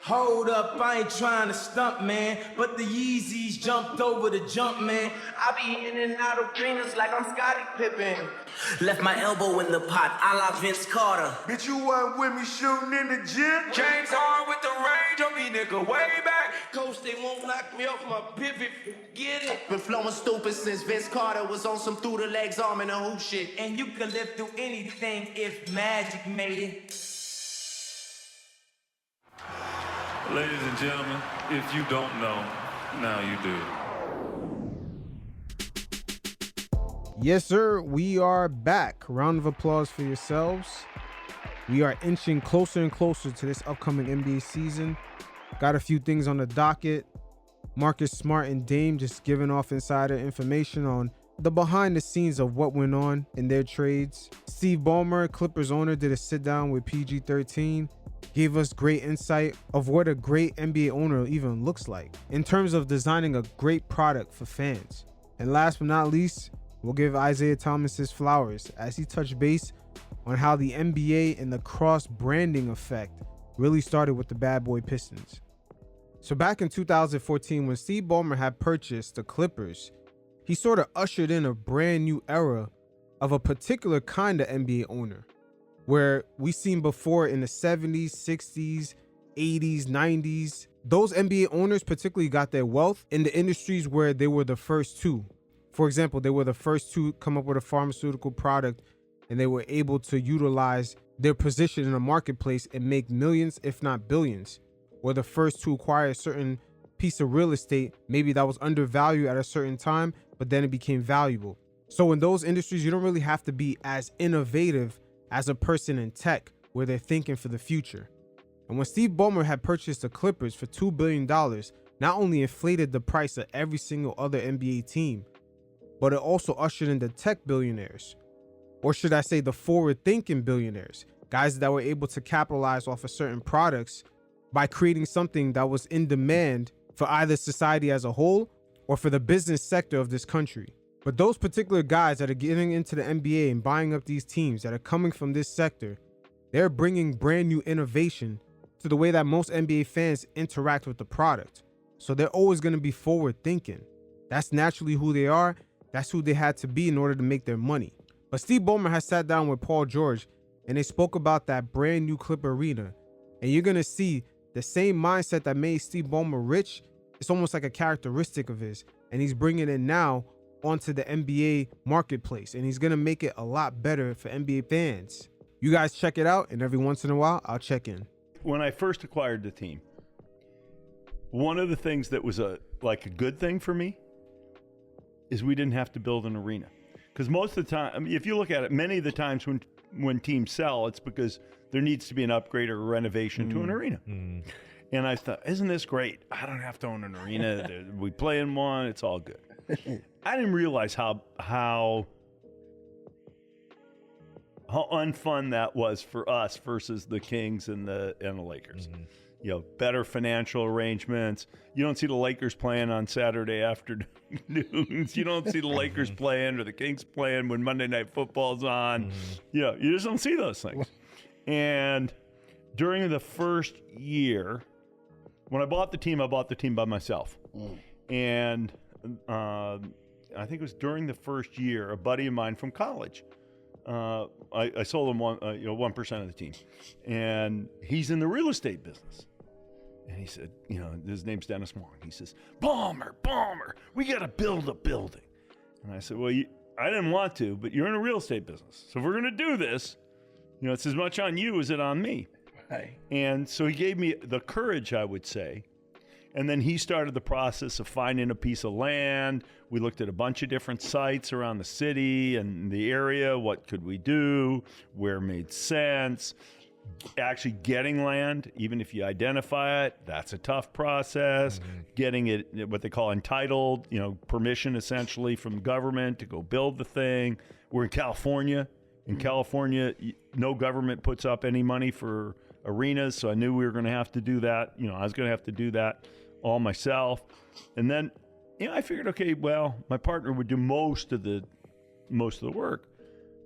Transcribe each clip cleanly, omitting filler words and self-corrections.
Hold up, I ain't trying to stump, man, but the Yeezys jumped over the jump, man. I be in and out of arenas like I'm Scottie Pippen. Left my elbow in the pot, a la Vince Carter. Bitch, you wasn't with me shooting in the gym? James Harden with the range on me, nigga, way back. Coach, they won't knock me off my pivot, get it. Been flowing stupid since Vince Carter was on some through the legs arm and a hoop shit. And you can live through anything if magic made it. Ladies and gentlemen, if you don't know, now you do. Yes, sir. We are back. Round of applause for yourselves. We are inching closer and closer to this upcoming NBA season. Got a few things on the docket. Marcus Smart and Dame just giving off insider information on the behind the scenes of what went on in their trades. Steve Ballmer, Clippers owner, did a sit down with PG-13. Gave us great insight of what a great NBA owner even looks like in terms of designing a great product for fans. And last but not least, we'll give Isiah Thomas his flowers as he touched base on how the NBA and the cross-branding effect really started with the Bad Boy Pistons. So back in 2014, when Steve Ballmer had purchased the Clippers, he sort of ushered in a brand new era of a particular kind of NBA owner, where we seen before in the 70s, 60s, 80s, 90s. Those NBA owners particularly got their wealth in the industries where they were the first to. For example, they were the first to come up with a pharmaceutical product, and they were able to utilize their position in the marketplace and make millions, if not billions. Or the first to acquire a certain piece of real estate, maybe that was undervalued at a certain time, but then it became valuable. So in those industries, you don't really have to be as innovative as a person in tech where they're thinking for the future. And when Steve Ballmer had purchased the Clippers for $2 billion, not only inflated the price of every single other NBA team, but it also ushered in the tech billionaires, or should I say the forward-thinking billionaires, guys that were able to capitalize off of certain products by creating something that was in demand for either society as a whole or for the business sector of this country. But those particular guys that are getting into the NBA and buying up these teams that are coming from this sector, they're bringing brand new innovation to the way that most NBA fans interact with the product. So they're always going to be forward thinking. That's naturally who they are. That's who they had to be in order to make their money. But Steve Ballmer has sat down with Paul George and they spoke about that brand new Clipper arena. And you're going to see the same mindset that made Steve Ballmer rich. It's almost like a characteristic of his. And he's bringing it now onto the NBA marketplace, and he's gonna make it a lot better for NBA fans. You guys check it out, and every once in a while, I'll check in. When I first acquired the team, one of the things that was a good thing for me is we didn't have to build an arena. Because most of the time, I mean, if you look at it, many of the times when teams sell, it's because there needs to be an upgrade or a renovation to an arena. And I thought, isn't this great? I don't have to own an arena. We play in one. It's all good. I didn't realize how unfun that was for us versus the Kings and the Lakers. You know, better financial arrangements. You don't see the Lakers playing on Saturday afternoons. You don't see the Lakers playing or the Kings playing when Monday Night Football's on. You know, you just don't see those things. And during the first year, when I bought the team by myself. And I think it was during the first year, a buddy of mine from college, I sold him 1% of the team, and he's in the real estate business. And he said, his name's Dennis Wong. He says, Ballmer, we got to build a building. And I said, well, I didn't want to, but you're in a real estate business, so if we're going to do this, it's as much on you as it on me. Right. And so he gave me the courage, I would say. And then he started the process of finding a piece of land. We looked at a bunch of different sites around the city and the area. What could we do? Where made sense? Actually getting land, even if you identify it, that's a tough process. Getting it, what they call entitled, permission essentially from government to go build the thing. We're in California. In California, no government puts up any money for arenas, so I knew we were going to have to do that. I was going to have to do that all myself. And then, I figured, okay, well, my partner would do most of the work.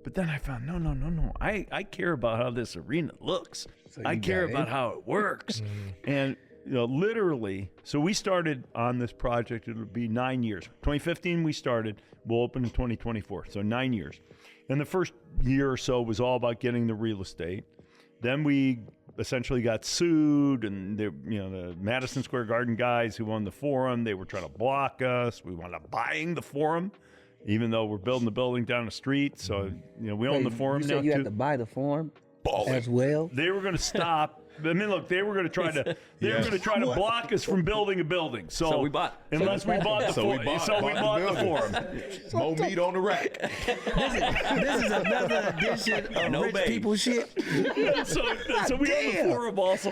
But then I found, no. I care about how this arena looks. So I care about how it works. And literally. So we started on this project. It'll be 9 years. 2015 we started. We'll open in 2024. So 9 years. And the first year or so was all about getting the real estate. Then we essentially got sued, and the Madison Square Garden guys who owned the Forum, they were trying to block us. We wound up buying the Forum, even though we're building the building down the street. So we own the Forum you now said you too. had to buy the Forum Balling. as well. They were going to stop. I mean, look, they were going to try to. They were going to try to block us from building a building. So we bought. Unless we bought the Forum. So we bought the Forum. More meat on the rack. This is another edition of No rich babe. people shit. So we own the Forum also.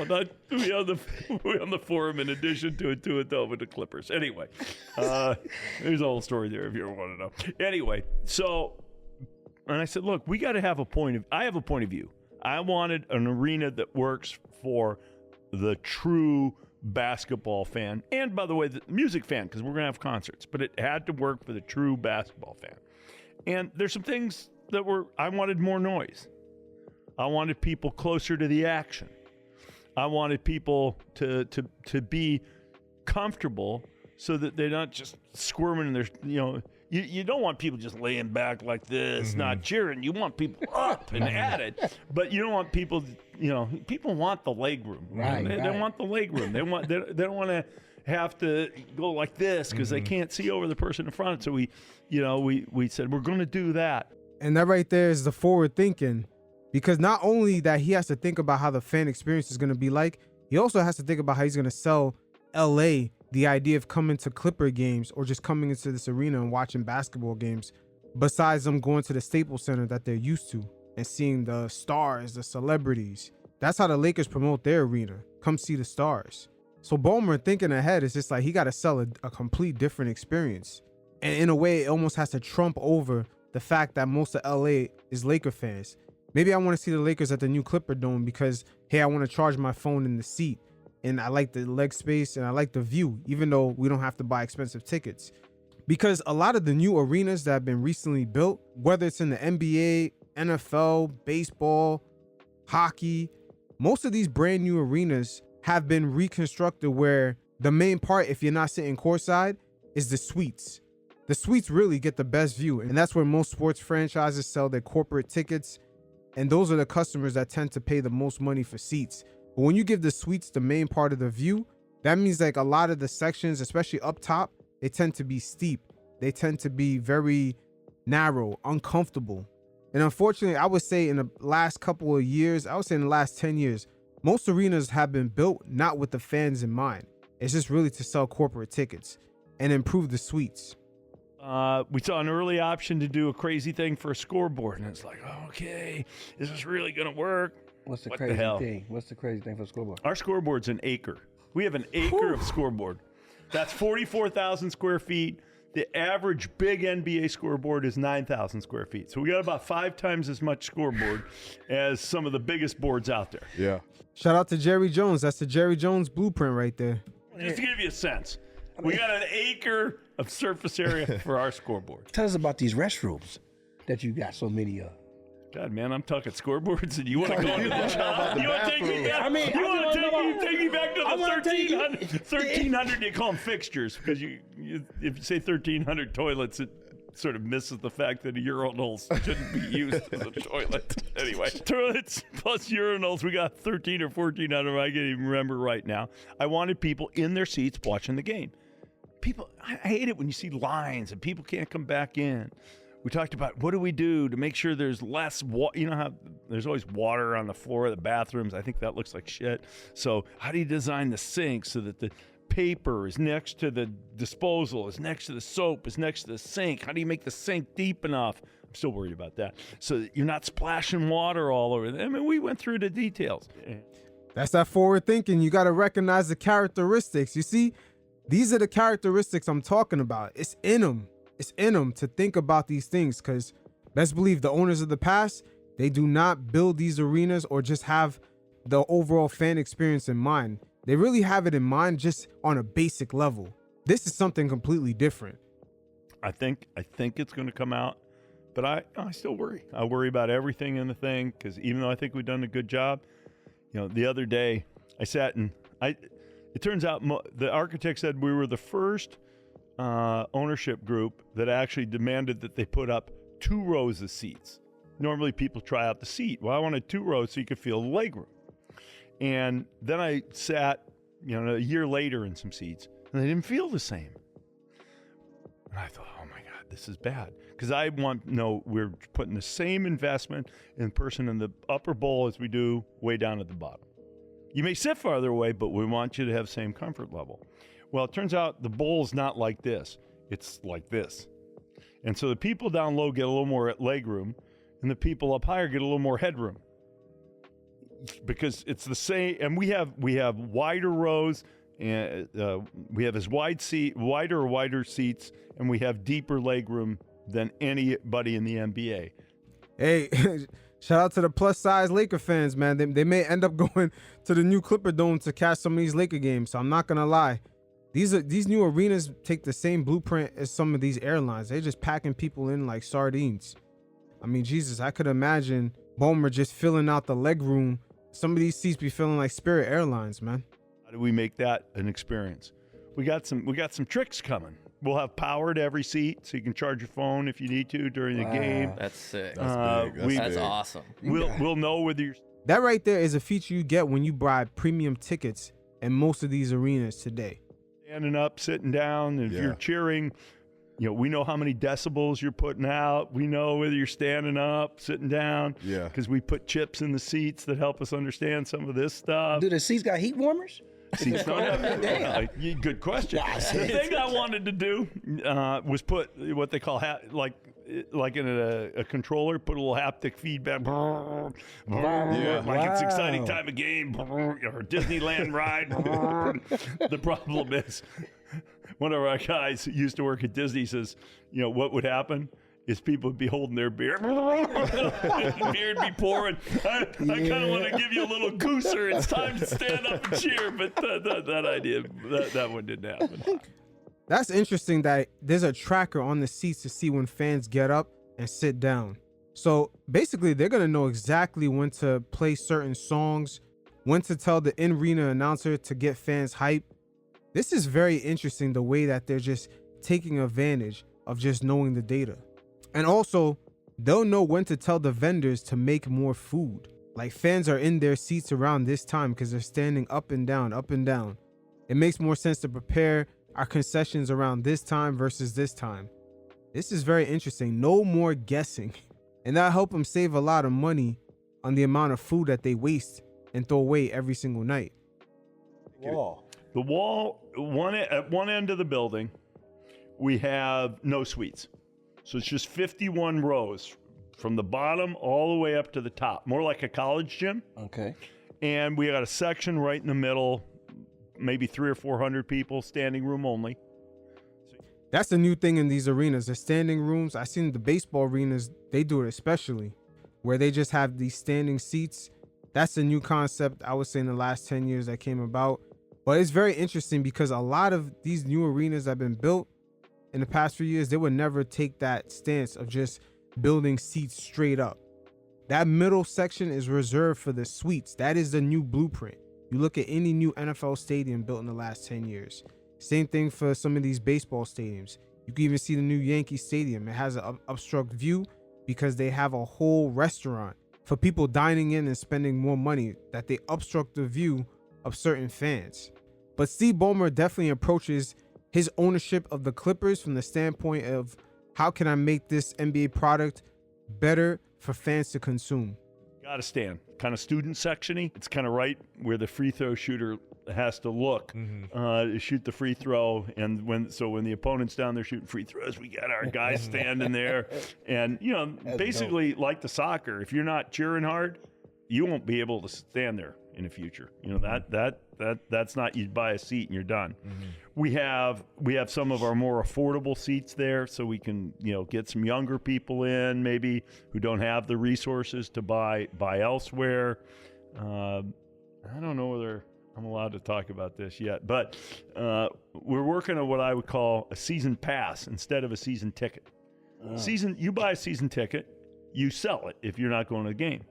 We own the Forum in addition to it with the Clippers. Anyway, there's a whole story there if you ever want to know. Anyway, and I said, look, we got to have I have a point of view. I wanted an arena that works for the true basketball fan, and by the way, the music fan, because we're going to have concerts, but it had to work for the true basketball fan. And there's some things that I wanted more noise. I wanted people closer to the action. I wanted people to be comfortable so that they're not just squirming in their, you don't want people just laying back like this, not cheering. You want people up and at it, but you don't want people, people want the leg room. Right, They want the leg room. They don't want to have to go like this because they can't see over the person in front. So we said, we're going to do that. And that right there is the forward thinking, because not only that he has to think about how the fan experience is going to be like, he also has to think about how he's going to sell LA the idea of coming to Clipper games or just coming into this arena and watching basketball games, besides them going to the Staples Center that they're used to and seeing the stars, the celebrities. That's how the Lakers promote their arena. Come see the stars. So Ballmer, thinking ahead, is just like he got to sell a complete different experience. And in a way, it almost has to trump over the fact that most of LA is Laker fans. Maybe I want to see the Lakers at the new Clipper Dome because, hey, I want to charge my phone in the seat. And I like the leg space and I like the view, even though we don't have to buy expensive tickets. Because a lot of the new arenas that have been recently built, whether it's in the NBA, NFL, baseball, hockey, most of these brand new arenas have been reconstructed where the main part, if you're not sitting courtside, is the suites. The suites really get the best view, and that's where most sports franchises sell their corporate tickets, and those are the customers that tend to pay the most money for seats. But when you give the suites the main part of the view, that means like a lot of the sections, especially up top, they tend to be steep. They tend to be very narrow, uncomfortable. And unfortunately, I would say in the last couple of years, I would say in the last 10 years, most arenas have been built not with the fans in mind. It's just really to sell corporate tickets and improve the suites. We saw an early option to do a crazy thing for a scoreboard, and it's like, okay, is this really going to work? What's the What crazy the hell? thing? What's the crazy thing for the scoreboard? Our scoreboard's an acre. We have an acre of scoreboard. That's 44,000 square feet. The average big NBA scoreboard is 9,000 square feet. So we got about 5 times as much scoreboard as some of the biggest boards out there. Yeah. Shout out to Jerry Jones. That's the Jerry Jones blueprint right there. Just to give you a sense, we got an acre of surface area for our scoreboard. Tell us about these restrooms that you got so many of. God, man, I'm talking scoreboards, and you want to go into the shop? You want to take me back? I mean, you want to take me back to the 1300? 1,300? You call them fixtures because you if you say 1,300 toilets, it sort of misses the fact that a urinal shouldn't be used as a toilet. Anyway, toilets plus urinals, we got 13 or 14 of them. I can't even remember right now. I wanted people in their seats watching the game. People, I hate it when you see lines and people can't come back in. We talked about what do we do to make sure there's less water. You know how there's always water on the floor of the bathrooms. I think that looks like shit. So how do you design the sink so that the paper is next to the disposal, is next to the soap, is next to the sink? How do you make the sink deep enough? I'm still worried about that. So that you're not splashing water all over. I mean, we went through the details. That's that forward thinking. You got to recognize the characteristics. You see, these are the characteristics I'm talking about. It's in them. It's in them to think about these things because best believe the owners of the past, they do not build these arenas or just have the overall fan experience in mind. They really have it in mind just on a basic level. This is something completely different. I think it's going to come out, but I still worry. I worry about everything in the thing because even though I think we've done a good job, the other day I sat and It turns out the architect said we were the first ownership group that actually demanded that they put up 2 rows of seats. Normally people try out the seat. Well, I wanted 2 rows so you could feel the leg room. And then I sat, a year later in some seats, and they didn't feel the same. And I thought, oh my God, this is bad. Because I we're putting the same investment in the person in the upper bowl as we do way down at the bottom. You may sit farther away, but we want you to have the same comfort level. Well, it turns out the bowl is not like this. It's like this. And so the people down low get a little more leg room, and the people up higher get a little more headroom. Because it's the same, and we have wider rows, and we have wider or wider seats, and we have deeper leg room than anybody in the NBA. Hey, shout out to the plus size Laker fans, man. They may end up going to the new Clipper Dome to catch some of these Laker games. So I'm not gonna lie, these new arenas take the same blueprint as some of these airlines. They're just packing people in like sardines. I mean, Jesus, I could imagine Ballmer just filling out the leg room. Some of these seats be feeling like Spirit Airlines, man. How do we make that an experience? We got some tricks coming. We'll have power to every seat, so you can charge your phone if you need to during the game. That's sick. That's awesome. We'll know whether you're... That right there is a feature you get when you buy premium tickets in most of these arenas today. Standing up, sitting down, if you're cheering, we know how many decibels you're putting out. We know whether you're standing up, sitting down. Yeah. Because we put chips in the seats that help us understand some of this stuff. Do the seats got heat warmers? Seats don't have. Good question. The thing I wanted to do was put what they call like in a controller, put a little haptic feedback. Like it's an exciting time of game or Disneyland ride. The problem is, one of our guys who used to work at Disney says, what would happen is people would be holding their beer. Beer would be pouring. I kind of want to give you a little gooser. It's time to stand up and cheer. But that idea, that one didn't happen. That's interesting that there's a tracker on the seats to see when fans get up and sit down. So basically, they're going to know exactly when to play certain songs, when to tell the in-arena announcer to get fans hyped. This is very interesting, the way that they're just taking advantage of just knowing the data. And also, they'll know when to tell the vendors to make more food. Like, fans are in their seats around this time because they're standing up and down, up and down. It makes more sense to prepare our concessions around this time versus this time. This is very interesting. No more guessing. And that'll help them save a lot of money on the amount of food that they waste and throw away every single night. The wall, at one end of the building, we have no suites. So it's just 51 rows from the bottom all the way up to the top, more like a college gym. Okay. And we got a section right in the middle, maybe 300 or 400 people, standing room only. That's the new thing in these arenas, the standing rooms. I seen the baseball arenas, they do it especially, where they just have these standing seats. That's a new concept, I would say, in the last 10 years that came about. But it's very interesting because a lot of these new arenas that have been built in the past few years, they would never take that stance of just building seats straight up. That middle section is reserved for the suites. That is the new blueprint. You look at any new NFL stadium built in the last 10 years. Same thing for some of these baseball stadiums. You can even see the new Yankee Stadium. It has an obstruct view because they have a whole restaurant for people dining in and spending more money, that they obstruct the view of certain fans. But Steve Ballmer definitely approaches his ownership of the Clippers from the standpoint of, how can I make this NBA product better for fans to consume? Got to stand. Kind of student section-y. It's kind of right where the free throw shooter has to look to shoot the free throw. And when the opponent's down there shooting free throws, we got our guys standing there. And, basically like the soccer, if you're not cheering hard, you won't be able to stand there in the future. That's not, you buy a seat and you're done. We have some of our more affordable seats there, so we can get some younger people in, maybe who don't have the resources to buy elsewhere. I don't know whether I'm allowed to talk about this yet, but we're working on what I would call a season pass instead of a season ticket. You buy a season ticket, you sell it if you're not going to the game.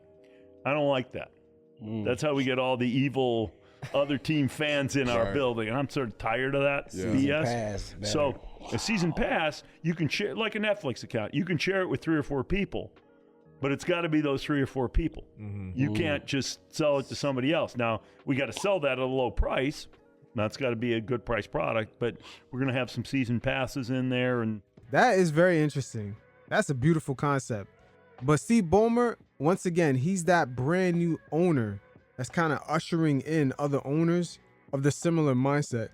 I don't like that. That's how we get all the evil other team fans in our building. And I'm sort of tired of that BS. Pass, So a season pass, you can share like a Netflix account. You can share it with 3 or 4 people, but it's got to be those 3 or 4 people. You can't just sell it to somebody else. Now, we got to sell that at a low price. That's got to be a good price product, but we're going to have some season passes in there. And that is very interesting. That's a beautiful concept. But Steve Ballmer, once again, he's that brand new owner that's kind of ushering in other owners of the similar mindset.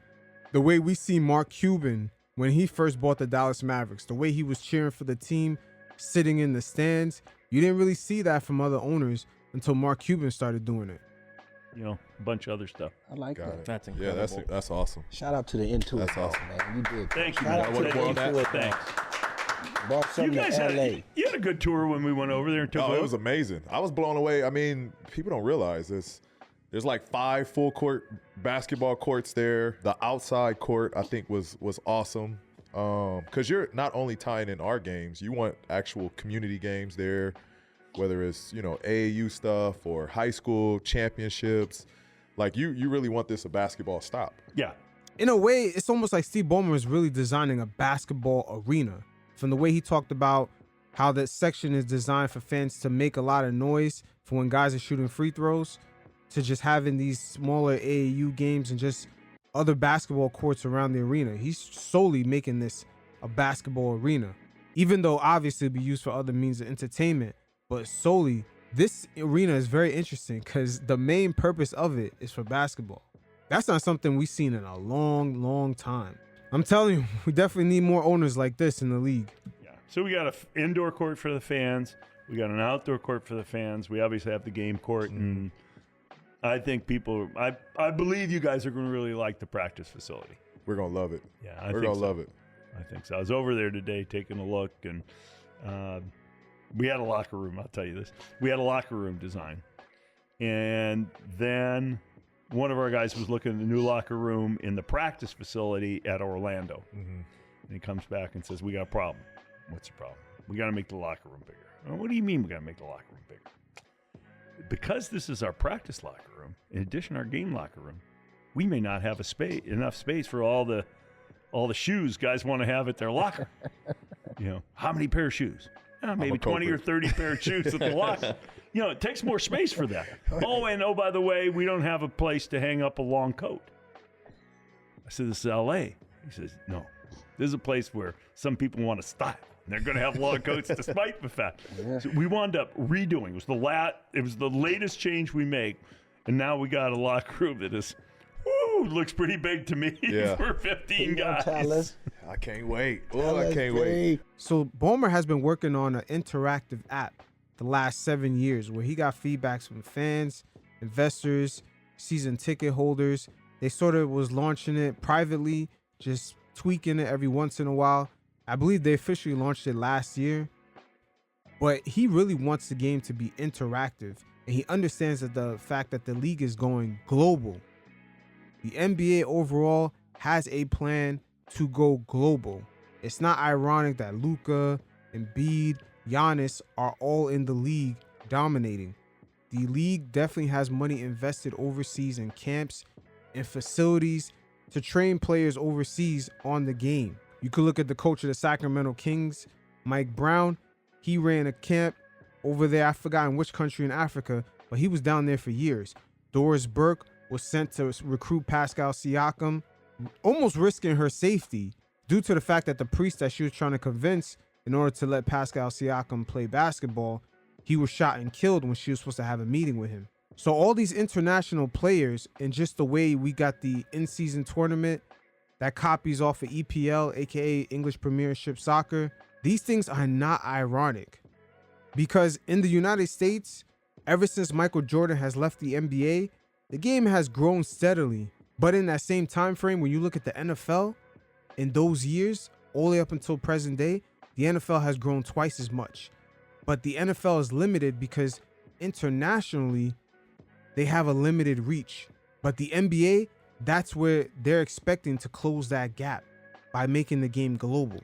The way we see Mark Cuban when he first bought the Dallas Mavericks, the way he was cheering for the team, sitting in the stands, you didn't really see that from other owners until Mark Cuban started doing it. You know, a bunch of other stuff. I like that. That's incredible. Yeah, that's awesome. Shout out to the Intuit. That's awesome, man. You did. Thank you. Shout out to the Intuit. Thanks. Brought You something guys to LA. you had a good tour when we went over there and took Oh, it was amazing. I was blown away. I mean, people don't realize this. There's like 5 full court basketball courts there. The outside court, I think, was awesome. Because you're not only tying in our games, you want actual community games there, whether it's, AAU stuff or high school championships. Like, you really want this a basketball stop. Yeah. In a way, it's almost like Steve Ballmer is really designing a basketball arena. From the way he talked about how that section is designed for fans to make a lot of noise for when guys are shooting free throws, to just having these smaller AAU games and just other basketball courts around the arena. He's solely making this a basketball arena, even though obviously it'll be used for other means of entertainment, but solely this arena is very interesting because the main purpose of it is for basketball. That's not something we've seen in a long, long time. I'm telling you, we definitely need more owners like this in the league. Yeah. So we got an indoor court for the fans. We got an outdoor court for the fans. We obviously have the game court. And I think I believe you guys are going to really like the practice facility. We're going to love it. Yeah, we're going to love it. I think so. I was over there today taking a look, and we had a locker room. I'll tell you this. We had a locker room design. And then one of our guys was looking at the new locker room in the practice facility at Orlando. And he comes back and says, we got a problem. What's the problem? We got to make the locker room bigger. Well, what do you mean we got to make the locker room bigger? Because this is our practice locker room, in addition to our game locker room, we may not have enough space for all the shoes guys want to have at their locker. How many pair of shoes? Maybe 20 or 30 pair of shoes at the locker. It takes more space for that. Oh, by the way, we don't have a place to hang up a long coat. I said, this is L.A. He says, no, this is a place where some people want to style. And they're going to have long coats despite the fact. So we wound up redoing. It was the latest change we make, and now we got a locker room that is, looks pretty big to me for 15 guys. I can't wait. I can't wait. So Ballmer has been working on an interactive app the last 7 years where he got feedbacks from fans, investors, season ticket holders. They sort of was launching it privately, just tweaking it every once in a while. I believe they officially launched it last year, but he really wants the game to be interactive, and he understands that the fact that the league is going global. The NBA overall has a plan to go global. It's not ironic that Luka, Embiid, Giannis are all in the league dominating. The league definitely has money invested overseas in camps and facilities to train players overseas on the game. You could look at the coach of the Sacramento Kings, Mike Brown. He ran a camp over there. I forgot in which country in Africa, but he was down there for years. Doris Burke was sent to recruit Pascal Siakam, almost risking her safety due to the fact that the priest that she was trying to convince in order to let Pascal Siakam play basketball, he was shot and killed when she was supposed to have a meeting with him. So all these international players, and just the way we got the in-season tournament that copies off of EPL, aka English Premiership Soccer, these things are not ironic. Because in the United States, ever since Michael Jordan has left the NBA, the game has grown steadily. But in that same time frame, when you look at the NFL, in those years, all the way up until present day, the NFL has grown twice as much. But the NFL is limited because internationally, they have a limited reach. But the NBA, that's where they're expecting to close that gap by making the game global.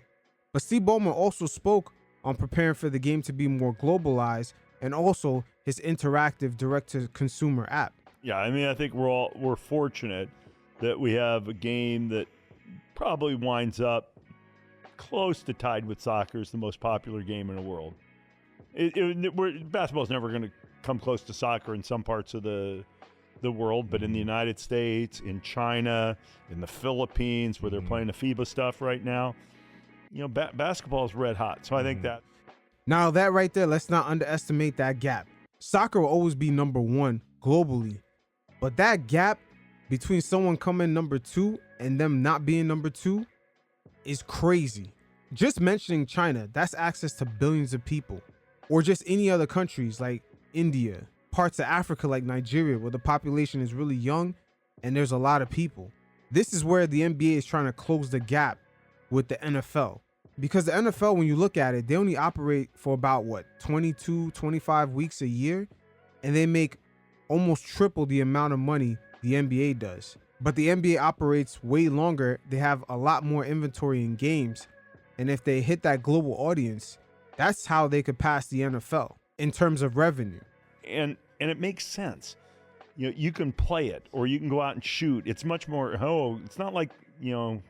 But Steve Ballmer also spoke on preparing for the game to be more globalized and also his interactive direct-to-consumer app. Yeah, I mean, I think we're fortunate that we have a game that probably winds up close to tied with soccer as the most popular game in the world. Basketball's never going to come close to soccer in some parts of the world, but in the United States, in China, in the Philippines, where they're playing the FIBA stuff right now, basketball is red hot. So I think that. Now that right there, let's not underestimate that gap. Soccer will always be number one globally, but that gap between someone coming number two and them not being number two is crazy. Just mentioning China, that's access to billions of people, or just any other countries like India, parts of Africa like Nigeria, where the population is really young and there's a lot of people. This is where the NBA is trying to close the gap with the NFL. Because the NFL, when you look at it, they only operate for about 22, 25 weeks a year, and they make almost triple the amount of money the NBA does. But the NBA operates way longer. They have a lot more inventory in games. And if they hit that global audience, that's how they could pass the NFL in terms of revenue. And it makes sense. You can play it, or you can go out and shoot. It's much more, it's not like, the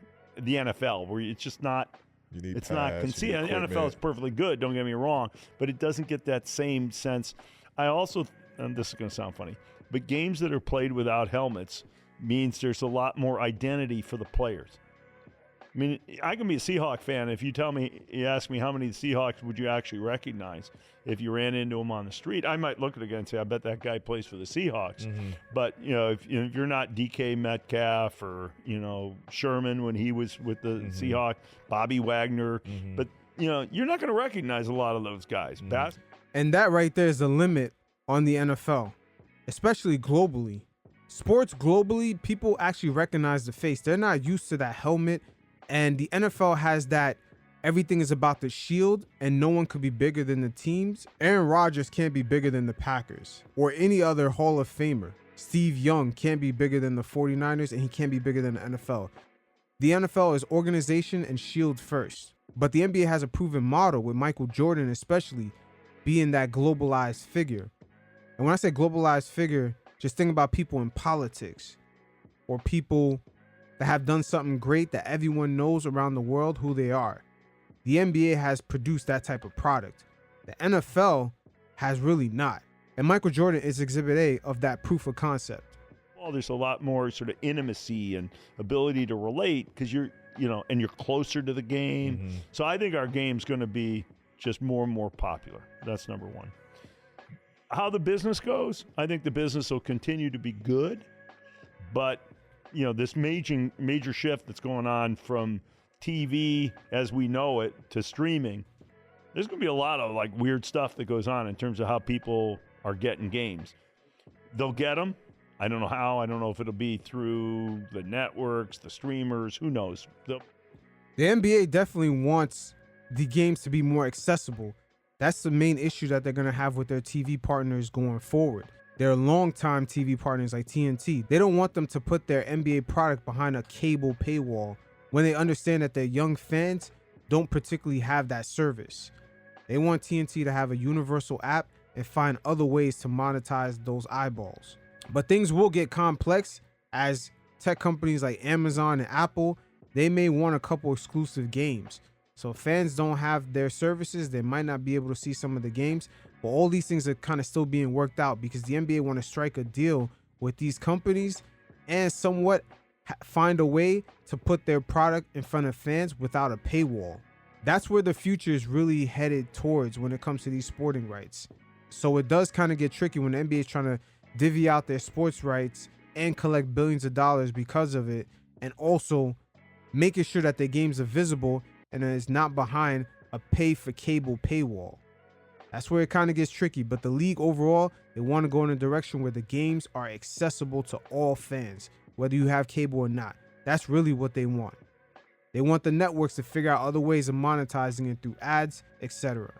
NFL where it's just not, it's not conceded. The NFL is perfectly good, don't get me wrong, but it doesn't get that same sense. I also, and this is going to sound funny, but games that are played without helmets means there's a lot more identity for the players. I mean, I can be a Seahawk fan if you ask me how many Seahawks would you actually recognize if you ran into them on the street. I might look at it again and say, I bet that guy plays for the Seahawks. But, if you're not DK Metcalf or, Sherman when he was with the Seahawks, Bobby Wagner, but, you're not going to recognize a lot of those guys. And that right there is the limit on the NFL, especially globally. Sports globally, people actually recognize the face. They're not used to that helmet. And the NFL has that everything is about the shield and no one could be bigger than the teams. Aaron Rodgers can't be bigger than the Packers or any other Hall of Famer. Steve Young can't be bigger than the 49ers, and he can't be bigger than the NFL. The NFL is organization and shield first. But the NBA has a proven model with Michael Jordan especially being that globalized figure. And when I say globalized figure, just think about people in politics or people that have done something great that everyone knows around the world who they are. The NBA has produced that type of product. The NFL has really not. And Michael Jordan is exhibit A of that proof of concept. Well, there's a lot more sort of intimacy and ability to relate because you're closer to the game. So I think our game's going to be just more and more popular. That's number one. How the business goes, I think the business will continue to be good, but this major shift that's going on from TV as we know it to streaming, there's going to be a lot of weird stuff that goes on in terms of how people are getting games. They'll get them. I don't know how. I don't know if it'll be through the networks, the streamers, who knows. The NBA definitely wants the games to be more accessible. That's the main issue that they're going to have with their TV partners going forward. Their longtime TV partners like TNT, they don't want them to put their NBA product behind a cable paywall when they understand that their young fans don't particularly have that service. They want TNT to have a universal app and find other ways to monetize those eyeballs. But things will get complex as tech companies like Amazon and Apple, they may want a couple exclusive games. So if fans don't have their services, they might not be able to see some of the games. But all these things are kind of still being worked out because the NBA want to strike a deal with these companies and somewhat find a way to put their product in front of fans without a paywall. That's where the future is really headed towards when it comes to these sporting rights. So it does kind of get tricky when the NBA is trying to divvy out their sports rights and collect billions of dollars because of it, and also making sure that their games are visible and that it's not behind a pay for cable paywall. That's where it kind of gets tricky, but the league overall, they want to go in a direction where the games are accessible to all fans, whether you have cable or not. That's really what they want. They want the networks to figure out other ways of monetizing it through ads, etc.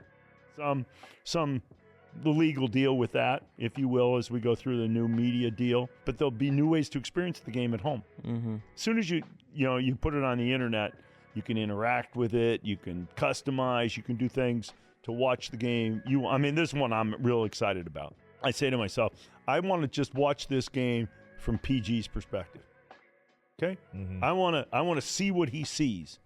The league will deal with that, if you will, as we go through the new media deal. But there'll be new ways to experience the game at home. As soon as you put it on the internet, you can interact with it, you can customize, you can do things to watch the game. This is one I'm real excited about. I say to myself, I want to just watch this game from PG's perspective. Okay? I want to see what he sees.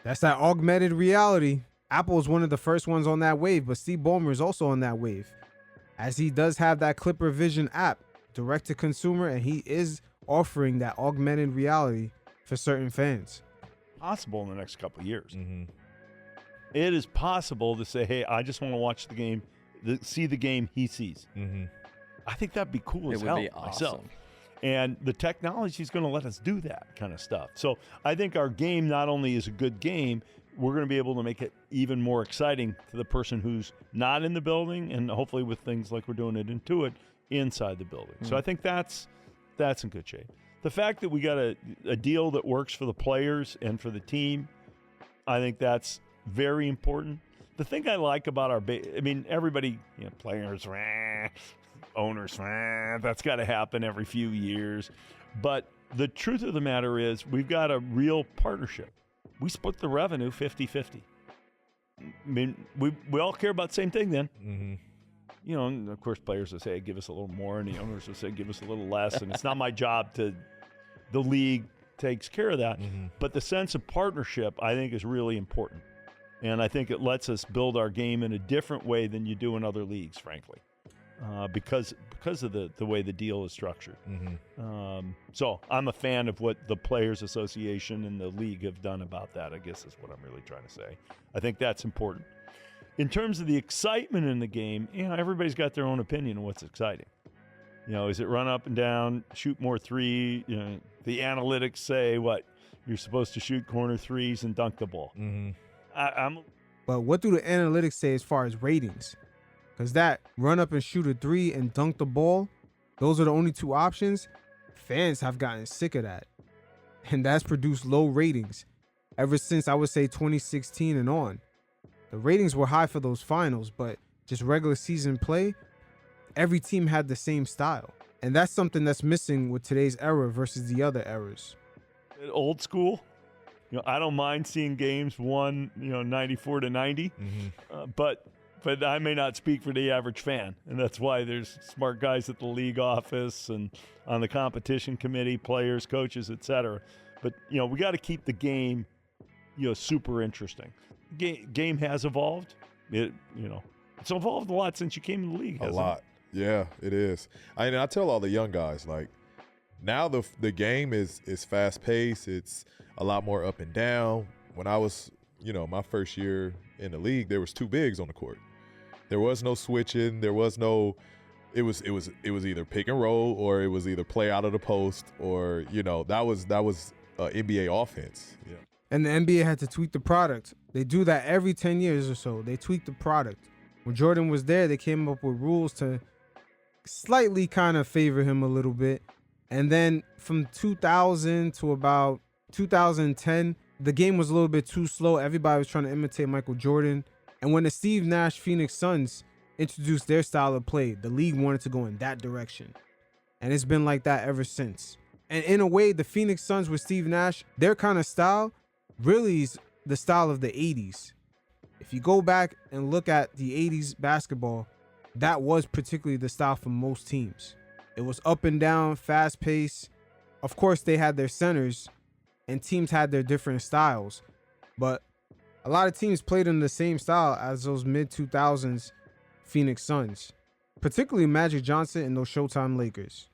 That's that augmented reality. Apple is one of the first ones on that wave, but Steve Ballmer is also on that wave, as he does have that Clipper Vision app, direct to consumer, and he is offering that augmented reality for certain fans. Possible in the next couple of years. It is possible to say, hey, I just want to watch the game, see the game he sees. I think that'd be cool as hell myself. And the technology is going to let us do that kind of stuff. So I think our game not only is a good game, we're going to be able to make it even more exciting to the person who's not in the building, and hopefully with things like we're doing it Intuit inside the building. So I think that's in good shape. The fact that we got a deal that works for the players and for the team, I think that's very important. The thing I like about everybody, players, owners, that's got to happen every few years. But the truth of the matter is we've got a real partnership. We split the revenue 50-50. I mean, we all care about the same thing then. And of course, players will say, give us a little more, and the owners will say, give us a little less. And it's not my job the league takes care of that. But the sense of partnership, I think, is really important. And I think it lets us build our game in a different way than you do in other leagues, frankly, because of the way the deal is structured. So I'm a fan of what the Players Association and the league have done about that, I guess is what I'm really trying to say. I think that's important. In terms of the excitement in the game, everybody's got their own opinion on what's exciting. Is it run up and down, shoot more three? The analytics say what? You're supposed to shoot corner threes and dunk the ball. But what do the analytics say as far as ratings? Because that run up and shoot a three and dunk the ball, those are the only two options. Fans have gotten sick of that. And that's produced low ratings ever since, I would say, 2016 and on. The ratings were high for those finals, but just regular season play, every team had the same style. And that's something that's missing with today's era versus the other eras. Old school, I don't mind seeing games won, 94-90, but I may not speak for the average fan, and that's why there's smart guys at the league office and on the competition committee, players, coaches, etc. But we got to keep the game, super interesting. Game has evolved. It's evolved a lot since you came in the league. A lot. Yeah, it is. I tell all the young guys, like, now the game is fast paced. It's a lot more up and down. When I was, my first year in the league, there was two bigs on the court. There was no switching. There was no. It was either pick and roll, or it was either play out of the post, or that was NBA offense. Yeah. And the NBA had to tweak the product. They do that every 10 years or so. They tweak the product. When Jordan was there, they came up with rules to slightly kind of favor him a little bit. And then from 2000 to about 2010, the game was a little bit too slow. Everybody was trying to imitate Michael Jordan. And when the Steve Nash Phoenix Suns introduced their style of play, the league wanted to go in that direction. And it's been like that ever since. And in a way, the Phoenix Suns with Steve Nash, their kind of style really is the style of the 80s. If you go back and look at the 80s basketball, that was particularly the style for most teams. It was up and down, fast paced. Of course, they had their centers and teams had their different styles, but a lot of teams played in the same style as those mid-2000s Phoenix Suns, particularly Magic Johnson and those Showtime Lakers.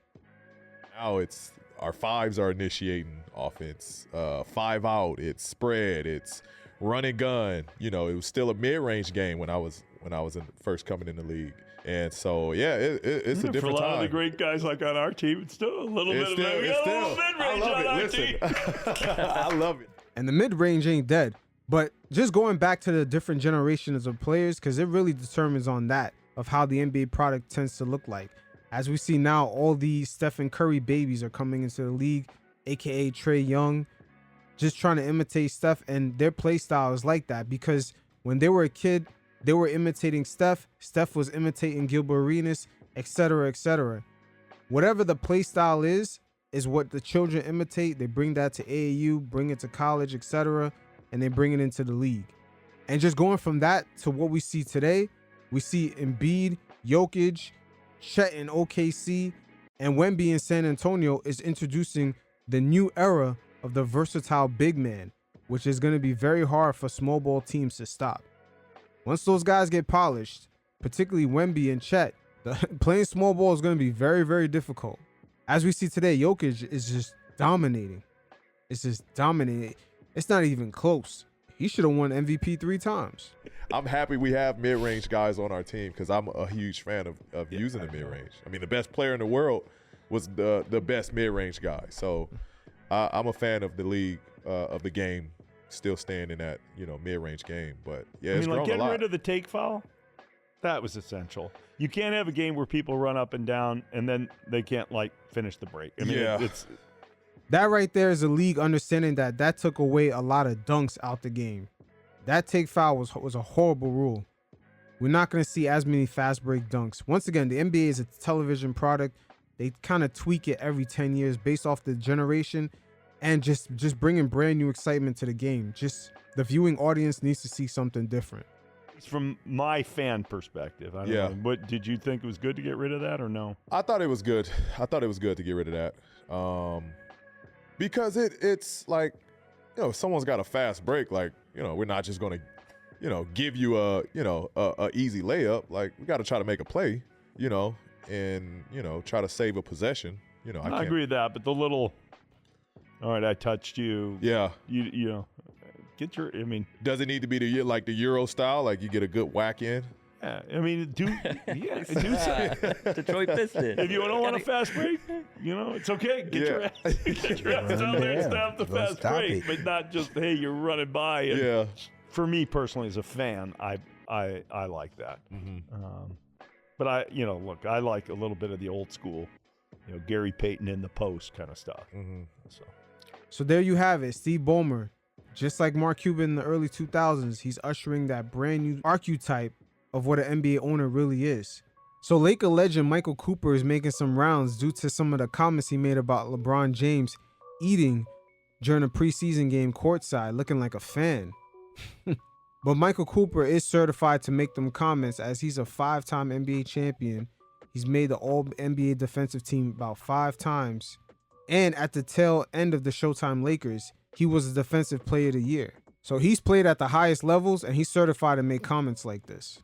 Now it's our fives are initiating offense. 5 out, it's spread, it's run and gun. It was still a mid-range game when I was first coming in the league. And so, yeah, it's a different time. For a lot of the great guys like on our team, it's still a little bit of mid-range on our team. I love it. And the mid-range ain't dead. But just going back to the different generations of players, because it really determines on that of how the NBA product tends to look like. As we see now, all these Stephen Curry babies are coming into the league, a.k.a. Trae Young, just trying to imitate Steph, and their play style is like that because when they were a kid, they were imitating Steph. Steph was imitating Gilbert Arenas, etc., etc. Whatever the play style is what the children imitate. They bring that to AAU, bring it to college, etc., and they bring it into the league. And just going from that to what we see today, we see Embiid, Jokic, Chet in OKC, and Wemby in San Antonio is introducing the new era of the versatile big man, which is going to be very hard for small ball teams to stop. Once those guys get polished, particularly Wemby and Chet, playing small ball is going to be very, very difficult. As we see today, Jokic is just dominating. It's just dominating. It's not even close. He should have won MVP 3 times. I'm happy we have mid-range guys on our team because I'm a huge fan of using the mid-range. I mean, the best player in the world was the best mid-range guy. So I'm a fan of the league, of the game, still staying in that, mid-range game. But, yeah, it's grown a lot. Getting rid of the take foul, that was essential. You can't have a game where people run up and down and then they can't, finish the break. I mean, it's that right there is a league understanding that took away a lot of dunks out the game. That take foul was a horrible rule. We're not going to see as many fast break dunks. Once again, the NBA is a television product. They kind of tweak it every 10 years based off the generation and just bringing brand new excitement to the game. Just the viewing audience needs to see something different. From my fan perspective, I don't know. What did you think it was good to get rid of that or no? I thought it was good. I thought it was good to get rid of that. Because it's like, if someone's got a fast break, we're not just going to, give you a easy layup. Like, we got to try to make a play, and, try to save a possession. I agree with that, but the little, all right, I touched you. Yeah. Get your, does it need to be the Euro style? Like you get a good whack in? Yeah, do Detroit Pistons. If you don't want a fast break, it's okay. Get your ass down there and stop the fast break, but not just, hey, you're running by. And for me personally, as a fan, I like that. Mm-hmm. But I like a little bit of the old school, Gary Payton in the post kind of stuff. Mm-hmm. So there you have it, Steve Ballmer. Just like Mark Cuban in the early 2000s, he's ushering that brand new archetype of what an NBA owner really is. So Laker legend Michael Cooper is making some rounds due to some of the comments he made about LeBron James eating during a preseason game courtside, looking like a fan. But Michael Cooper is certified to make them comments as he's a 5-time NBA champion. He's made the All-NBA defensive team about 5 times. And at the tail end of the Showtime Lakers, he was the Defensive Player of the Year. So he's played at the highest levels, and he's certified to make comments like this.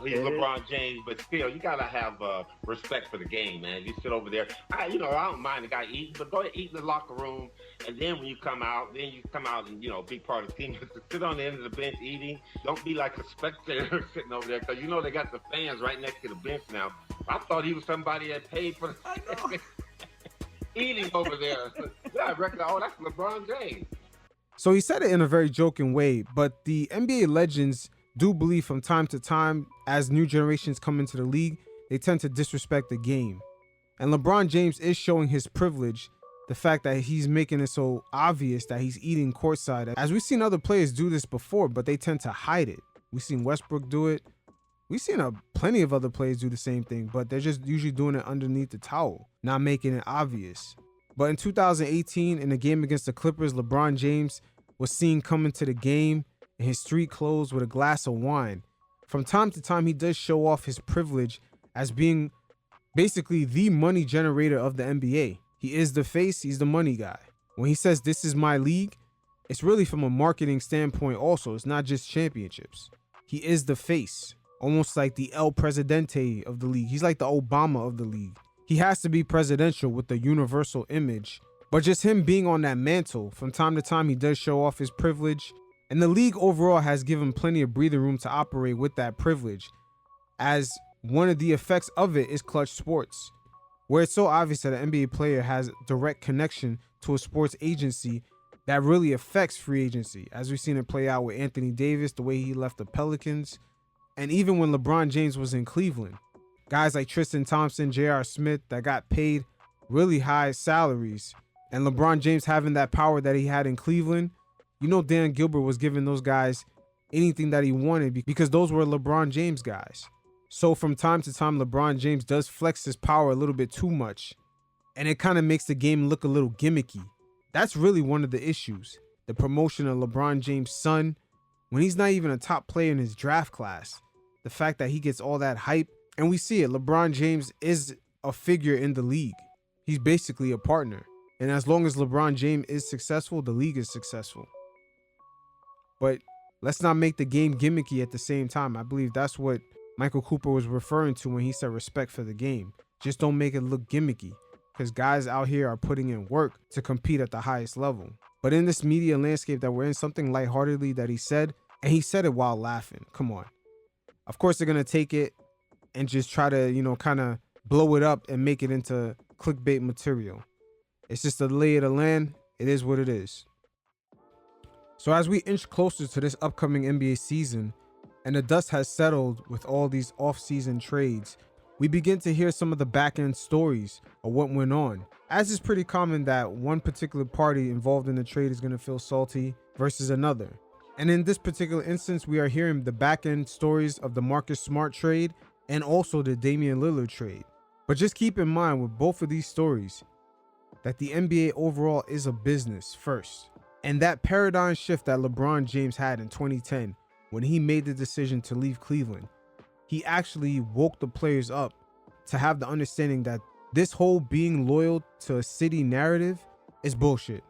He's LeBron James, but still, you gotta have respect for the game, man. You sit over there. I don't mind the guy eating, but go ahead eat in the locker room, and then when you come out, and be part of the team. Sit on the end of the bench eating. Don't be like a spectator sitting over there, because they got the fans right next to the bench now. I thought he was somebody that paid for the eating over there. I reckon, that's LeBron James. So he said it in a very joking way, but the NBA legends do believe from time to time, as new generations come into the league, they tend to disrespect the game. And LeBron James is showing his privilege, the fact that he's making it so obvious that he's eating courtside. As we've seen other players do this before, but they tend to hide it. We've seen Westbrook do it. We've seen plenty of other players do the same thing, but they're just usually doing it underneath the towel, not making it obvious. But in 2018, in a game against the Clippers, LeBron James was seen coming to the game in his street clothes with a glass of wine. From time to time, he does show off his privilege as being basically the money generator of the NBA. He is the face, he's the money guy. When he says, "This is my league," it's really from a marketing standpoint also. It's not just championships. He is the face, almost like the El Presidente of the league. He's like the Obama of the league. He has to be presidential with the universal image. But just him being on that mantle, from time to time, he does show off his privilege. And the league overall has given plenty of breathing room to operate with that privilege, as one of the effects of it is clutch sports, where it's so obvious that an NBA player has direct connection to a sports agency that really affects free agency, as we've seen it play out with Anthony Davis, the way he left the Pelicans, and even when LeBron James was in Cleveland. Guys like Tristan Thompson, J.R. Smith that got paid really high salaries, and LeBron James having that power that he had in Cleveland, Dan Gilbert was giving those guys anything that he wanted because those were LeBron James guys. So from time to time, LeBron James does flex his power a little bit too much, and it kind of makes the game look a little gimmicky. That's really one of the issues. The promotion of LeBron James' son, when he's not even a top player in his draft class. The fact that he gets all that hype And we see it. LeBron James is a figure in the league. He's basically a partner. And as long as LeBron James is successful, the league is successful. But let's not make the game gimmicky at the same time. I believe that's what Michael Cooper was referring to when he said respect for the game. Just don't make it look gimmicky, because guys out here are putting in work to compete at the highest level. But in this media landscape that we're in, something lightheartedly that he said, and he said it while laughing. Come on. Of course, they're going to take it and just try to, kind of blow it up and make it into clickbait material. It's just the lay of the land. It is what it is. So as we inch closer to this upcoming NBA season and the dust has settled with all these off-season trades, we begin to hear some of the back-end stories of what went on. As is pretty common that one particular party involved in the trade is going to feel salty versus another. And in this particular instance, we are hearing the back-end stories of the Marcus Smart trade and also the Damian Lillard trade. But just keep in mind with both of these stories that the NBA overall is a business first. And that paradigm shift that LeBron James had in 2010 when he made the decision to leave Cleveland, he actually woke the players up to have the understanding that this whole being loyal to a city narrative is bullshit.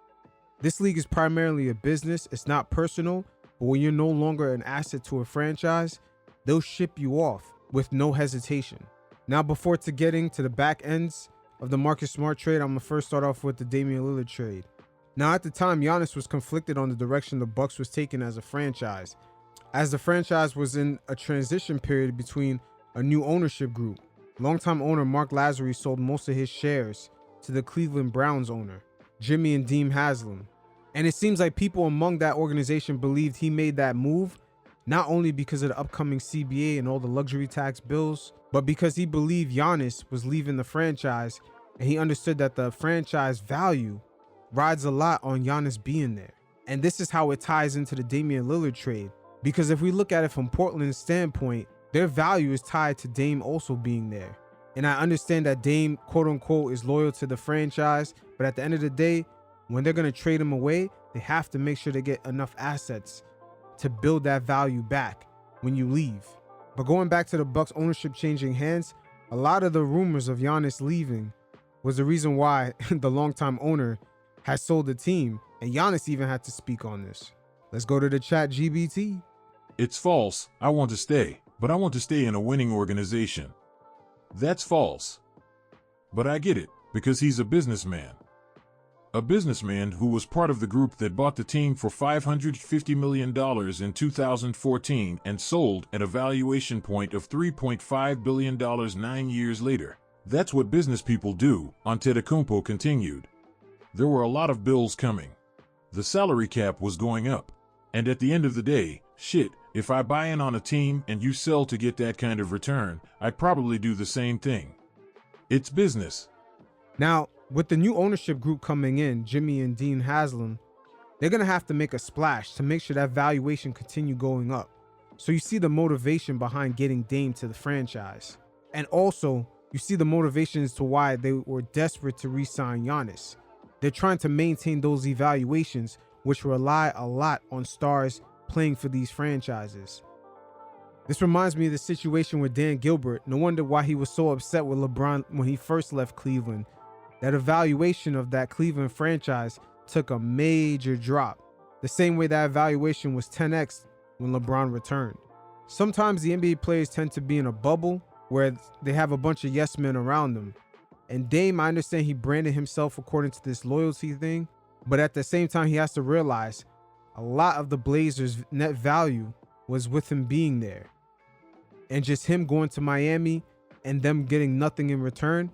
This league is primarily a business. It's not personal, but when you're no longer an asset to a franchise, they'll ship you off with no hesitation. Now, before getting to the back ends of the Marcus Smart trade, I'm going to first start off with the Damian Lillard trade. Now, at the time, Giannis was conflicted on the direction the Bucks was taking as a franchise, as the franchise was in a transition period between a new ownership group. Longtime owner Mark Lazary sold most of his shares to the Cleveland Browns owner, Jimmy and Dean Haslam. And it seems like people among that organization believed he made that move not only because of the upcoming CBA and all the luxury tax bills, but because he believed Giannis was leaving the franchise and he understood that the franchise value rides a lot on Giannis being there. And this is how it ties into the Damian Lillard trade, because if we look at it from Portland's standpoint, their value is tied to Dame also being there. And I understand that Dame, quote unquote, is loyal to the franchise, but at the end of the day, when they're going to trade him away, they have to make sure they get enough assets to build that value back when you leave. But going back to the Bucks ownership changing hands, a lot of the rumors of Giannis leaving was the reason why the longtime owner has sold the team, and Giannis even had to speak on this. Let's go to the chat GBT. It's false. I want to stay, but I want to stay in a winning organization. That's false. But I get it, because he's a businessman. A businessman who was part of the group that bought the team for $550 million in 2014 and sold at a valuation point of $3.5 billion 9 years later. That's what business people do, Antetokounmpo continued. There were a lot of bills coming. The salary cap was going up. And at the end of the day, shit, if I buy in on a team and you sell to get that kind of return, I'd probably do the same thing. It's business. Now, with the new ownership group coming in, Jimmy and Dean Haslam, they're going to have to make a splash to make sure that valuation continue going up. So you see the motivation behind getting Dame to the franchise. And also, you see the motivation as to why they were desperate to re-sign Giannis. They're trying to maintain those evaluations, which rely a lot on stars playing for these franchises. This reminds me of the situation with Dan Gilbert. No wonder why he was so upset with LeBron when he first left Cleveland. That evaluation of that Cleveland franchise took a major drop. The same way that evaluation was 10x when LeBron returned. Sometimes the NBA players tend to be in a bubble where they have a bunch of yes men around them. And Dame, I understand he branded himself according to this loyalty thing, but at the same time, he has to realize a lot of the Blazers' net value was with him being there. And just him going to Miami and them getting nothing in return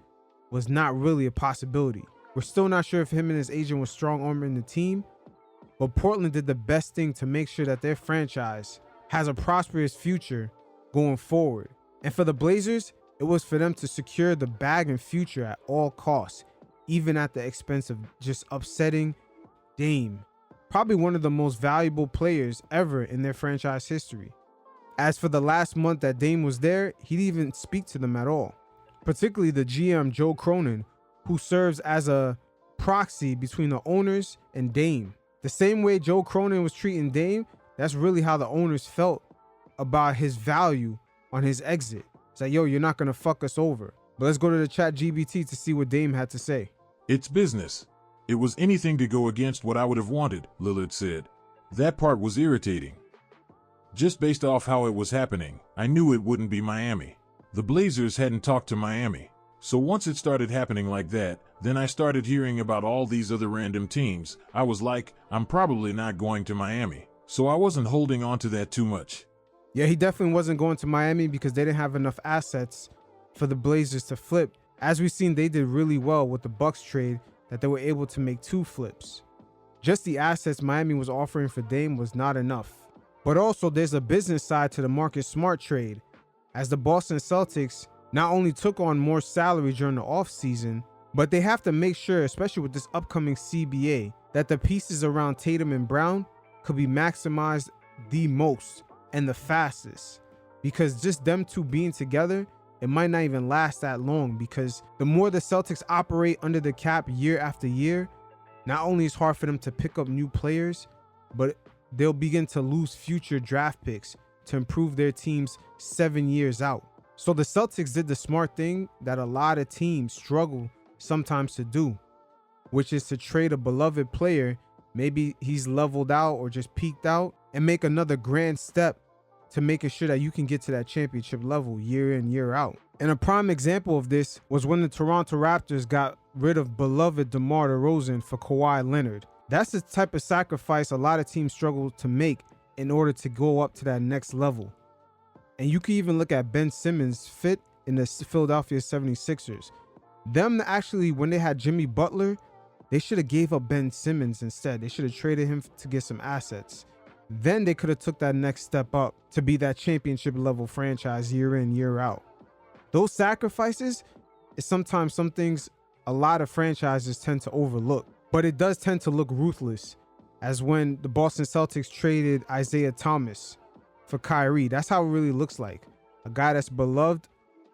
was not really a possibility. We're still not sure if him and his agent was strong-arming the team, but Portland did the best thing to make sure that their franchise has a prosperous future going forward. And for the Blazers, it was for them to secure the bag and future at all costs, even at the expense of just upsetting Dame, probably one of the most valuable players ever in their franchise history. As for the last month that Dame was there, he didn't even speak to them at all, particularly the GM Joe Cronin, who serves as a proxy between the owners and Dame. The same way Joe Cronin was treating Dame, that's really how the owners felt about his value on his exit. It's like, yo, you're not going to fuck us over. But let's go to the chat GBT to see what Dame had to say. It's business. It was anything to go against what I would have wanted, Lillard said. That part was irritating. Just based off how it was happening, I knew it wouldn't be Miami. The Blazers hadn't talked to Miami. So once it started happening like that, then I started hearing about all these other random teams. I was like, I'm probably not going to Miami. So I wasn't holding on to that too much. Yeah, he definitely wasn't going to Miami because they didn't have enough assets for the Blazers to flip. As we've seen, they did really well with the Bucks trade that they were able to make 2 flips. Just the assets Miami was offering for Dame was not enough. But also there's a business side to the Marcus Smart trade, as the Boston Celtics not only took on more salary during the offseason, but they have to make sure, especially with this upcoming CBA, that the pieces around Tatum and Brown could be maximized the most and the fastest. Because just them two being together, it might not even last that long, because the more the Celtics operate under the cap year after year, not only is it hard for them to pick up new players, but they'll begin to lose future draft picks to improve their teams 7 years out. So the Celtics did the smart thing that a lot of teams struggle sometimes to do, which is to trade a beloved player, maybe he's leveled out or just peaked out, and make another grand step to making sure that you can get to that championship level year in, year out. And a prime example of this was when the Toronto Raptors got rid of beloved DeMar DeRozan for Kawhi Leonard. That's the type of sacrifice a lot of teams struggle to make in order to go up to that next level. And you can even look at Ben Simmons' fit in the Philadelphia 76ers. Them actually, when they had Jimmy Butler, they should have gave up Ben Simmons instead. They should have traded him to get some assets. Then they could have took that next step up to be that championship level franchise year in, year out. Those sacrifices is sometimes some things a lot of franchises tend to overlook, but it does tend to look ruthless, as when the Boston Celtics traded Isiah Thomas for Kyrie. That's how it really looks like. A guy that's beloved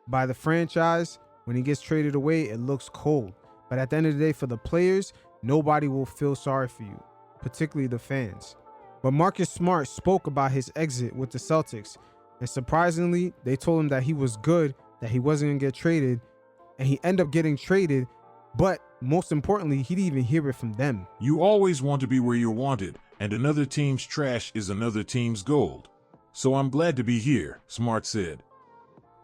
by the franchise, when he gets traded away, it looks cold. But at the end of the day, for the players, nobody will feel sorry for you, particularly the fans. But Marcus Smart spoke about his exit with the Celtics, and surprisingly, they told him that he was good, that he wasn't going to get traded, and he ended up getting traded, but most importantly, he didn't even hear it from them. You always want to be where you're wanted, and another team's trash is another team's gold. So I'm glad to be here, Smart said.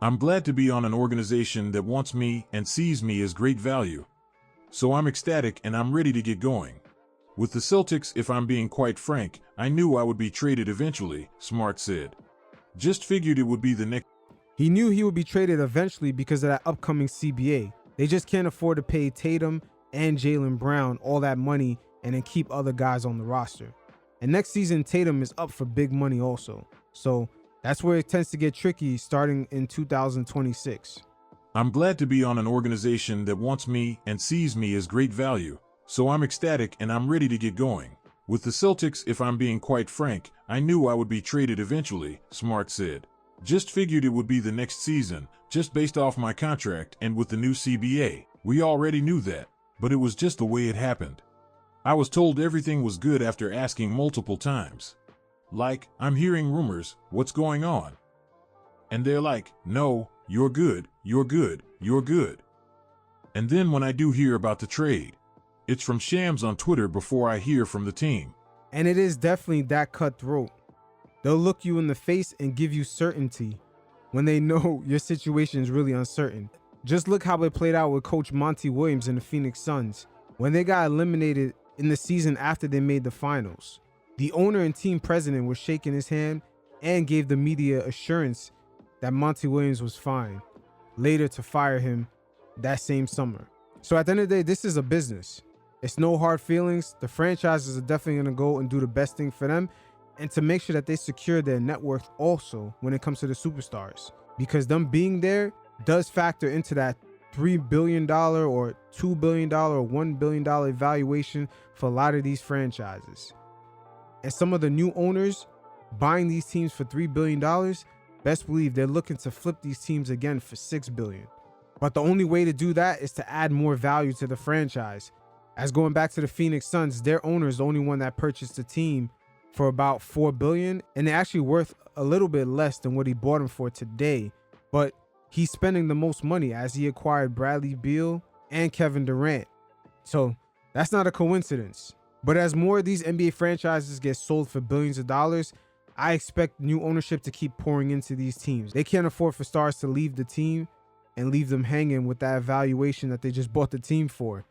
I'm glad to be on an organization that wants me and sees me as great value. So I'm ecstatic and I'm ready to get going. With the Celtics, if I'm being quite frank, I knew I would be traded eventually, Smart said. Just figured it would be the next. He knew he would be traded eventually because of that upcoming CBA. They just can't afford to pay Tatum and Jaylen Brown all that money and then keep other guys on the roster. And next season, Tatum is up for big money also. So that's where it tends to get tricky starting in 2026. I'm glad to be on an organization that wants me and sees me as great value. So I'm ecstatic and I'm ready to get going. With the Celtics, if I'm being quite frank, I knew I would be traded eventually, Smart said. Just figured it would be the next season, just based off my contract, and with the new CBA, we already knew that, but it was just the way it happened. I was told everything was good after asking multiple times. Like, I'm hearing rumors, what's going on? And they're like, no, you're good, you're good, you're good. And then when I do hear about the trade, it's from Shams on Twitter before I hear from the team. And it is definitely that cutthroat. They'll look you in the face and give you certainty when they know your situation is really uncertain. Just look how it played out with Coach Monty Williams and the Phoenix Suns when they got eliminated in the season after they made the finals. The owner and team president was shaking his hand and gave the media assurance that Monty Williams was fine, later to fire him that same summer. So at the end of the day, this is a business. It's no hard feelings. The franchises are definitely going to go and do the best thing for them and to make sure that they secure their net worth also when it comes to the superstars. Because them being there does factor into that $3 billion or $2 billion or $1 billion valuation for a lot of these franchises. And some of the new owners buying these teams for $3 billion, best believe they're looking to flip these teams again for $6 billion. But the only way to do that is to add more value to the franchise. As going back to the Phoenix Suns, their owner is the only one that purchased the team for about $4 billion, and they're actually worth a little bit less than what he bought them for today. But he's spending the most money as he acquired Bradley Beal and Kevin Durant. So that's not a coincidence. But as more of these NBA franchises get sold for billions of dollars, I expect new ownership to keep pouring into these teams. They can't afford for stars to leave the team and leave them hanging with that valuation that they just bought the team for.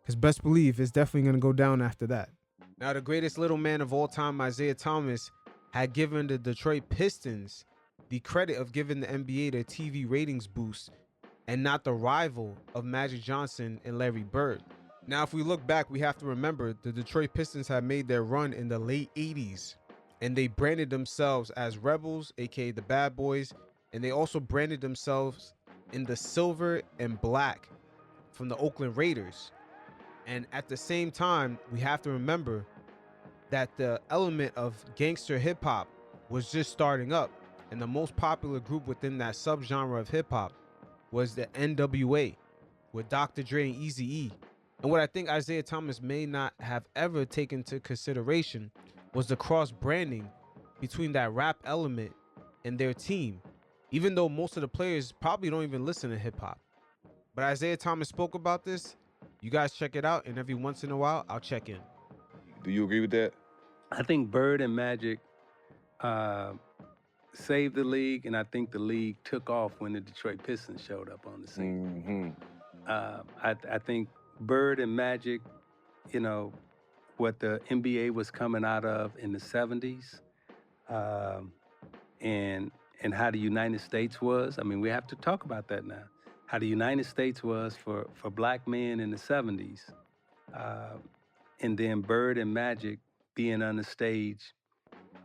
Because best believe it's definitely going to go down after that. Now, the greatest little man of all time, Isiah Thomas, had given the Detroit Pistons the credit of giving the NBA their TV ratings boost and not the rival of Magic Johnson and Larry Bird. Now, if we look back, we have to remember the Detroit Pistons had made their run in the late 80s, and they branded themselves as Rebels, aka the Bad Boys, and they also branded themselves in the silver and black from the Oakland Raiders. And at the same time, we have to remember that the element of gangster hip hop was just starting up, and the most popular group within that subgenre of hip hop was the NWA with Dr. Dre and Eazy-E. And what I think Isiah Thomas may not have ever taken into consideration was the cross branding between that rap element and their team, even though most of the players probably don't even listen to hip hop. But Isiah Thomas spoke about this. You guys check it out, and every once in a while, I'll check in. Do you agree with that? I think Bird and Magic saved the league, and I think the league took off when the Detroit Pistons showed up on the scene. I think Bird and Magic, you know, what the NBA was coming out of in the 70s, and how the United States was. I mean, we have to talk about that now. How the United States was for black men in the 70s, and then Bird and Magic being on the stage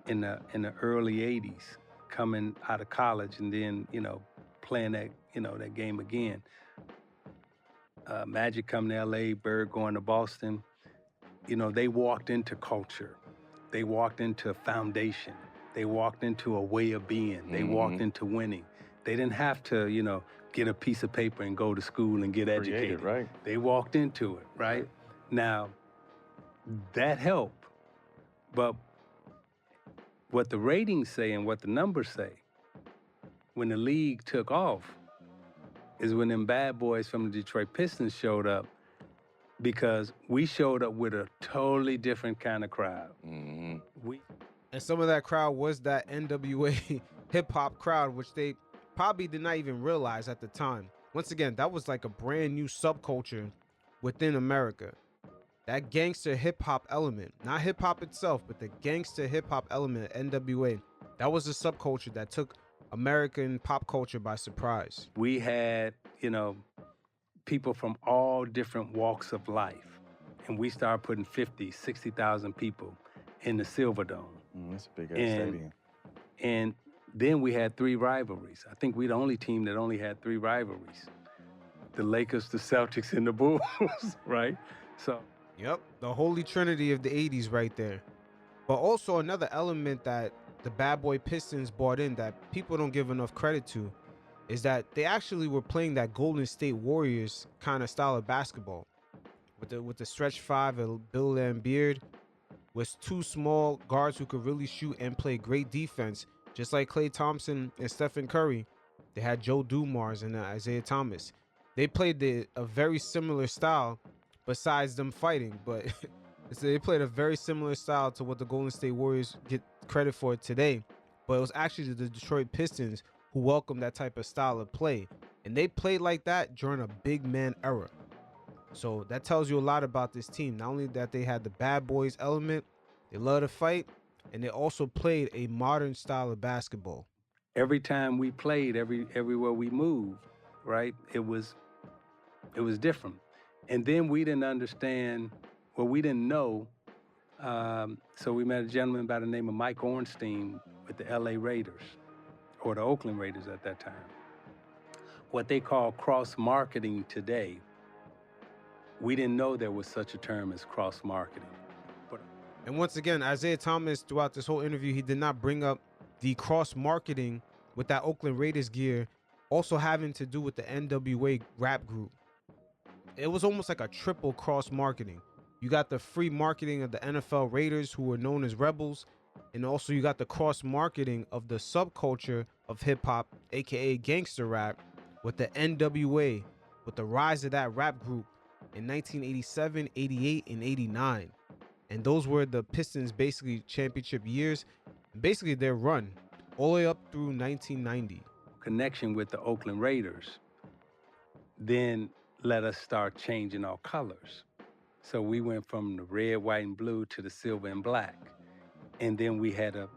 in the early 80s, coming out of college, and then, you know, playing that game again. Magic coming to LA, Bird going to Boston. You know, they walked into culture. They walked into a foundation. They walked into a way of being. They walked into winning. They didn't have to, you know, get a piece of paper and go to school and get educated. Right. They walked into it, right? Now, that helped. But what the ratings say and what the numbers say, when the league took off, is when them bad boys from the Detroit Pistons showed up, because we showed up with a totally different kind of crowd. And some of that crowd was that NWA hip-hop crowd, which they probably did not even realize at the time. Once again, that was like a brand new subculture within America. That gangster hip-hop element, not hip-hop itself, but the gangster hip-hop element of NWA, that was a subculture that took American pop culture by surprise. We had, you know, people from all different walks of life, and we started putting 50, 60,000 people in the Silverdome. That's a big ass stadium. And then we had 3 rivalries. I think we're the only team that only had 3 rivalries. The Lakers, the Celtics, and the Bulls, right? So. Yep, the holy trinity of the 80s right there. But also another element that the Bad Boy Pistons brought in that people don't give enough credit to is that they actually were playing that Golden State Warriors kind of style of basketball. With the stretch 5 of Bill Laimbeer, with 2 small guards who could really shoot and play great defense, just like Klay Thompson and Stephen Curry. They had Joe Dumars and Isiah Thomas. They played a very similar style, besides them fighting, but they played a very similar style to what the Golden State Warriors get credit for today. But it was actually the Detroit Pistons who welcomed that type of style of play, and they played like that during a big man era. So that tells you a lot about this team. Not only that they had the bad boys element, they love to fight, and they also played a modern style of basketball. Every time we played, everywhere we moved, right, it was different. And then we didn't understand, well, we didn't know. So we met a gentleman by the name of Mike Ornstein with the LA Raiders, or the Oakland Raiders at that time. What they call cross-marketing today, we didn't know there was such a term as cross-marketing. And once again, Isiah Thomas, throughout this whole interview, he did not bring up the cross-marketing with that Oakland Raiders gear also having to do with the NWA rap group. It was almost like a triple cross-marketing. You got the free marketing of the NFL Raiders, who were known as Rebels, and also you got the cross-marketing of the subculture of hip-hop, aka gangster rap, with the NWA, with the rise of that rap group in 1987, 88, and 89. And those were the Pistons' basically championship years, basically their run all the way up through 1990. Connection with the Oakland Raiders then let us start changing our colors. So we went from the red, white, and blue to the silver and black. And then we had a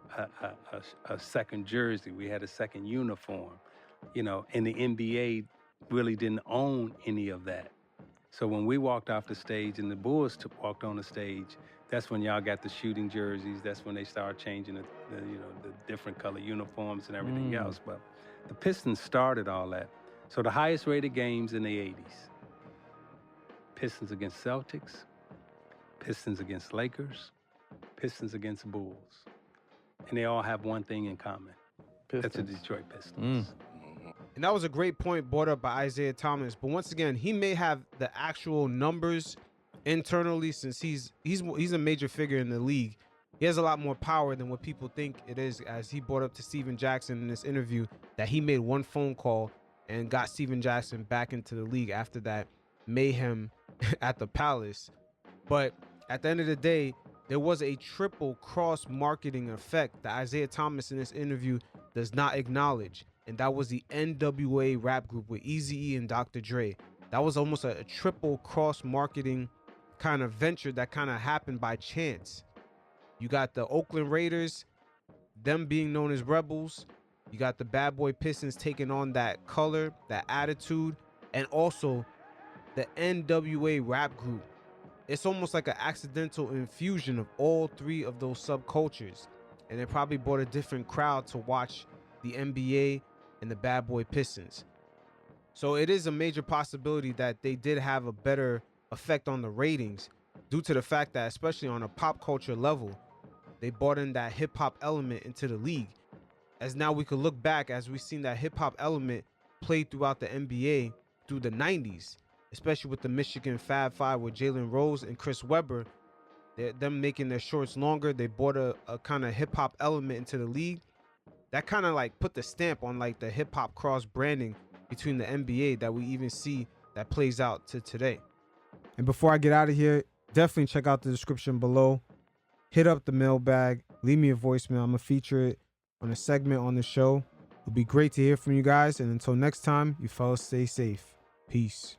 second jersey. We had a second uniform, you know, and the NBA really didn't own any of that. So when we walked off the stage and the Bulls walked on the stage, that's when y'all got the shooting jerseys. That's when they started changing the different color uniforms and everything else. But the Pistons started all that. So the highest rated games in the 80s, Pistons against Celtics, Pistons against Lakers, Pistons against Bulls. And they all have one thing in common. Pistons. That's the Detroit Pistons. And that was a great point brought up by Isiah Thomas. But once again, he may have the actual numbers internally, since he's a major figure in the league. He has a lot more power than what people think it is, as he brought up to Steven Jackson in this interview that he made one phone call and got Steven Jackson back into the league after that mayhem at the Palace. But at the end of the day, there was a triple cross marketing effect that Isiah Thomas in this interview does not acknowledge. And that was the NWA rap group with Eazy-E and Dr. Dre. That was almost a triple cross marketing kind of venture that kind of happened by chance. You got the Oakland Raiders, them being known as rebels. You got the Bad Boy Pistons taking on that color, that attitude, and also the NWA rap group. It's almost like an accidental infusion of all three of those subcultures. And it probably brought a different crowd to watch the NBA and the Bad Boy Pistons. So it is a major possibility that they did have a better effect on the ratings due to the fact that, especially on a pop culture level, they brought in that hip hop element into the league. As now we could look back as we've seen that hip hop element played throughout the NBA through the 90s, especially with the Michigan Fab Five with Jalen Rose and Chris Webber. Them making their shorts longer. They brought a kind of hip hop element into the league that kind of like put the stamp on like the hip hop cross branding between the NBA that we even see that plays out to today. And before I get out of here, definitely check out the description below. Hit up the mailbag, leave me a voicemail. I'm gonna feature it on a segment on the show. It'll be great to hear from you guys. And until next time, you fellas stay safe. Peace.